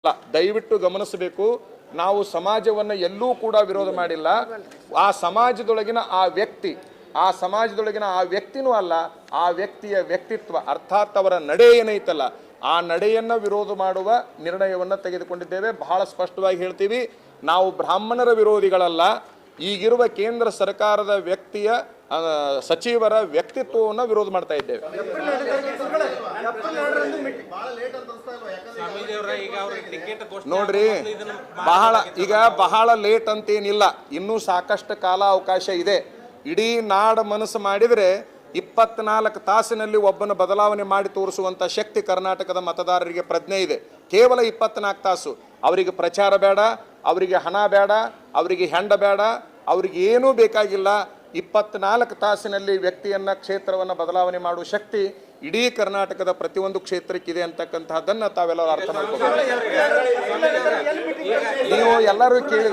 ದಯವಿಟ್ಟು ಗಮನಿಸಬೇಕು. ನಾವು ಸಮಾಜವನ್ನು ಎಲ್ಲೂ ಕೂಡ ವಿರೋಧ ಮಾಡಿಲ್ಲ. ಆ ಸಮಾಜದೊಳಗಿನ ಆ ವ್ಯಕ್ತಿನೂ ಅಲ್ಲ, ಆ ವ್ಯಕ್ತಿಯ ವ್ಯಕ್ತಿತ್ವ ಅರ್ಥಾತ್ ಅವರ ನಡೆ ಏನೈತಲ್ಲ, ಆ ನಡೆಯನ್ನು ವಿರೋಧ ಮಾಡುವ ನಿರ್ಣಯವನ್ನು ತೆಗೆದುಕೊಂಡಿದ್ದೇವೆ. ಬಹಳ ಸ್ಪಷ್ಟವಾಗಿ ಹೇಳ್ತೀವಿ, ನಾವು ಬ್ರಾಹ್ಮಣರ ವಿರೋಧಿಗಳಲ್ಲ. ಈಗಿರುವ ಕೇಂದ್ರ ಸರ್ಕಾರದ ವ್ಯಕ್ತಿಯ ಸಚಿವರ ವ್ಯಕ್ತಿತ್ವವನ್ನು ವಿರೋಧ ಮಾಡ್ತಾ ಇದ್ದೇವೆ. ನೋಡ್ರಿ, ಬಹಳ ಲೇಟ್ ಅಂತೇನಿಲ್ಲ, ಇನ್ನೂ ಸಾಕಷ್ಟು ಕಾಲ ಅವಕಾಶ ಇದೆ. ಇಡೀ ನಾಡ ಮನಸ್ಸು ಮಾಡಿದರೆ 24 ತಾಸಿನಲ್ಲಿ ಒಬ್ಬನ ಬದಲಾವಣೆ ಮಾಡಿ ತೋರಿಸುವಂಥ ಶಕ್ತಿ ಕರ್ನಾಟಕದ ಮತದಾರರಿಗೆ ಪ್ರಜ್ಞೆ ಇದೆ. ಕೇವಲ 24 ತಾಸು. ಅವರಿಗೆ ಪ್ರಚಾರ ಬೇಡ, ಅವರಿಗೆ ಹಣ ಬೇಡ, ಅವರಿಗೆ ಹೆಂಡ ಬೇಡ, ಅವ್ರಿಗೆ ಏನೂ ಬೇಕಾಗಿಲ್ಲ. 24 ತಾಸಿನಲ್ಲಿ ವ್ಯಕ್ತಿಯನ್ನು, ಕ್ಷೇತ್ರವನ್ನು ಬದಲಾವಣೆ ಮಾಡುವ ಶಕ್ತಿ ಇಡೀ ಕರ್ನಾಟಕದ ಪ್ರತಿಯೊಂದು ಕ್ಷೇತ್ರಕ್ಕಿದೆ ಅಂತಕ್ಕಂಥದ್ದನ್ನು ತಾವೆಲ್ಲರೂ ಅರ್ಥ ಮಾಡ್ಕೋಬೇಕು. ನೀವು ಎಲ್ಲರೂ ಕೇಳಿದ್ರೆ